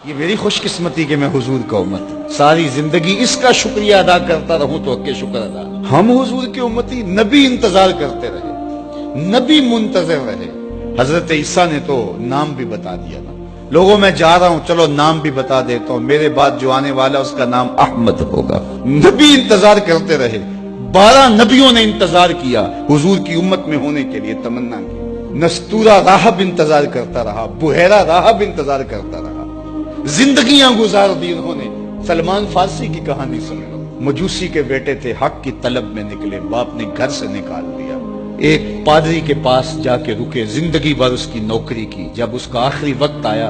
یہ میری خوش قسمتی کہ میں حضور کا امت ساری زندگی اس کا شکریہ ادا کرتا رہوں تو حق شکر ادا۔ ہم حضور کے امتی، نبی انتظار کرتے رہے، نبی منتظر رہے۔ حضرت عیسیٰ نے تو نام بھی بتا دیا نا، لوگوں میں جا رہا ہوں چلو نام بھی بتا دیتا ہوں، میرے بعد جو آنے والا اس کا نام احمد ہوگا۔ نبی انتظار کرتے رہے، 12 نبیوں نے انتظار کیا حضور کی امت میں ہونے کے لیے، تمنا کی۔ نستورہ راہب انتظار کرتا رہا، بحیرہ راہب انتظار کرتا رہا، زندگیاں گزار دی انہوں نے۔ سلمان فارسی کی کہانی سن لو، مجوسی کے بیٹے تھے، حق کی طلب میں نکلے، باپ نے گھر سے نکال دیا، ایک پادری کے پاس جا کے رکے، زندگی بھر اس کی نوکری کی۔ جب اس کا آخری وقت آیا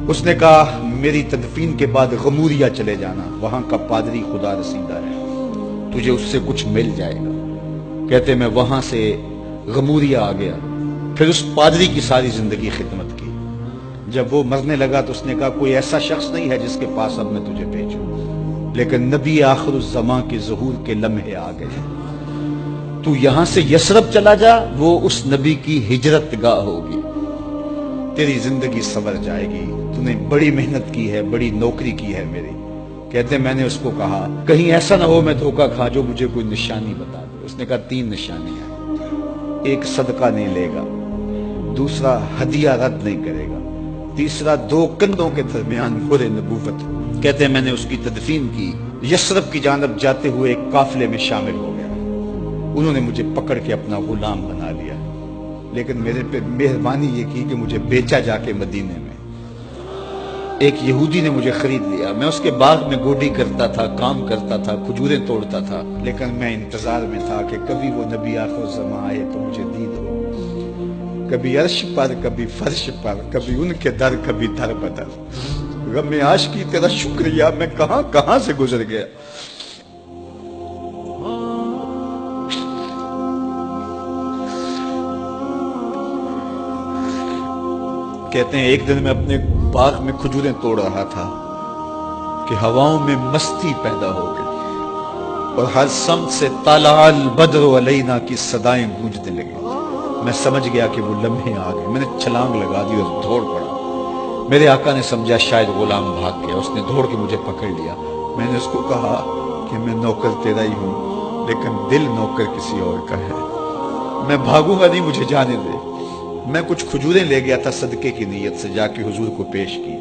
اس نے کہا میری تدفین کے بعد غموریا چلے جانا، وہاں کا پادری خدا رسیدہ ہے، تجھے اس سے کچھ مل جائے گا۔ کہتے میں وہاں سے غموریا آ گیا، پھر اس پادری کی ساری زندگی خدمت کی۔ جب وہ مرنے لگا تو اس نے کہا کوئی ایسا شخص نہیں ہے جس کے پاس اب میں تجھے بھیجوں، لیکن نبی آخر الزماں کے ظہور کے لمحے آ گئے، تو یہاں سے یثرب چلا جا، وہ اس نبی کی ہجرت گاہ ہوگی، تیری زندگی سنور جائے گی، تو نے بڑی محنت کی ہے، بڑی نوکری کی ہے میری۔ کہتے میں نے اس کو کہا کہیں ایسا نہ ہو میں دھوکہ کھا جو مجھے کوئی نشانی بتا دے۔ اس نے کہا 3 نشانیاں، ایک صدقہ نہیں لے گا، دوسرا ہدیہ رد نہیں کرے گا، تیسرا 2 کندھوں کے درمیان مہر نبوت۔ کہتے ہیں میں نے اس کی تدفین کی، یثرب کی جانب جاتے ہوئے ایک قافلے میں شامل ہو گیا، انہوں نے مجھے پکڑ کے اپنا غلام بنا لیا، لیکن میرے پہ مہربانی یہ کی کہ مجھے بیچا جا کے مدینے میں۔ ایک یہودی نے مجھے خرید لیا، میں اس کے باغ میں گوڈی کرتا تھا، کام کرتا تھا، کھجوریں توڑتا تھا، لیکن میں انتظار میں تھا کہ کبھی وہ نبی آخر الزماں آئے تو مجھے دید ہو، کبھی عرش پر، کبھی فرش پر، کبھی ان کے در، کبھی در بدر۔ غم عاشقی تیرا شکریہ، میں کہاں کہاں سے گزر گیا۔ کہتے ہیں ایک دن میں اپنے باغ میں کھجوریں توڑ رہا تھا کہ ہواؤں میں مستی پیدا ہو گئی اور ہر سمت سے طلع البدر علینا کی صدائیں گونجنے لگی۔ میں سمجھ گیا کہ وہ لمحے آ گئے، میں نے چھلانگ لگا دی اور دوڑ پڑا۔ میرے آقا نے سمجھا شاید غلام بھاگ گیا، اس نے دوڑ کے مجھے پکڑ لیا۔ میں نے اس کو کہا کہ میں نوکر تیرا ہی ہوں، لیکن دل نوکر کسی اور کا ہے، میں بھاگوں گا نہیں، مجھے جانے دے۔ میں کچھ کھجوریں لے گیا تھا صدقے کی نیت سے، جا کے حضور کو پیش کی۔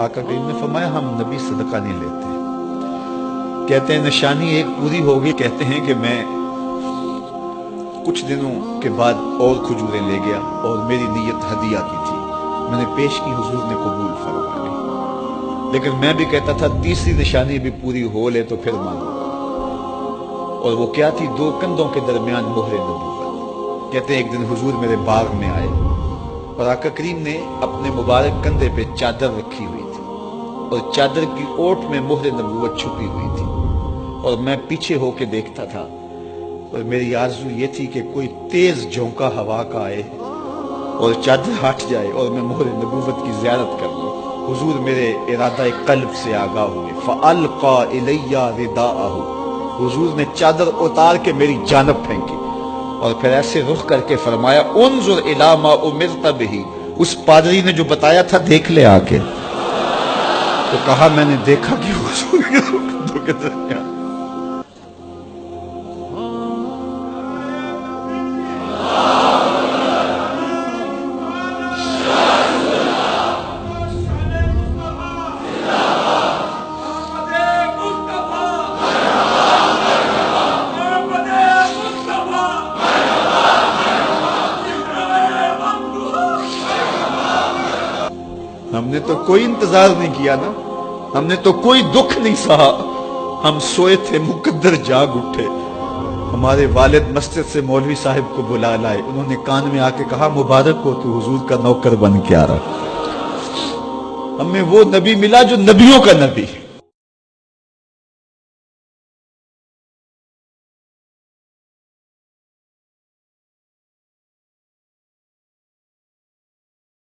آقا کریم نے فرمایا ہم نبی صدقہ نہیں لیتے۔ کہتے ہیں نشانی ایک پوری ہو گئی۔ کہتے ہیں کہ میں کچھ دنوں کے بعد اور کھجوریں لے گیا اور میری نیت ہدیہ کی تھی، میں نے پیش کی، حضور نے قبول فرما لی، لیکن میں بھی کہتا تھا تیسری نشانی بھی پوری ہو لے تو پھر مانوں گا، اور وہ کیا تھی؟ 2 کندھوں کے درمیان مہر نبوت۔ کہتے ہیں ایک دن حضور میرے باغ میں آئے اور آقا کریم نے اپنے مبارک کندھے پہ چادر رکھی ہوئی تھی اور چادر کی اوٹ میں مہر نبوت چھپی ہوئی تھی، اور میں پیچھے ہو کے دیکھتا تھا، اور میری آرزو یہ تھی کہ کوئی تیز جھونکا ہوا کا آئے اور چادر ہٹ جائے اور میں مہر نبوت کی زیارت کر لوں۔ حضور میرے ارادہ قلب سے آگاہ ہوئے، فَأَلْقَى إِلَيَّ رِدَاءَهُ، حضور نے چادر اتار کے میری جانب پھینکی اور پھر ایسے رخ کر کے فرمایا انظر الی ما امرت بہ، اس پادری نے جو بتایا تھا دیکھ لے آ کے۔ تو کہا میں نے دیکھا کہ حضور کے کندھوں کے درمیان۔ ہم نے تو کوئی انتظار نہیں کیا نا، ہم نے تو کوئی دکھ نہیں سہا، ہم سوئے تھے مقدر جاگ اٹھے۔ ہمارے والد مسجد سے مولوی صاحب کو بلا لائے، انہوں نے کان میں آ کے کہا مبارک ہو تو حضور کا نوکر بن کے آ رہا۔ ہمیں وہ نبی ملا جو نبیوں کا نبی۔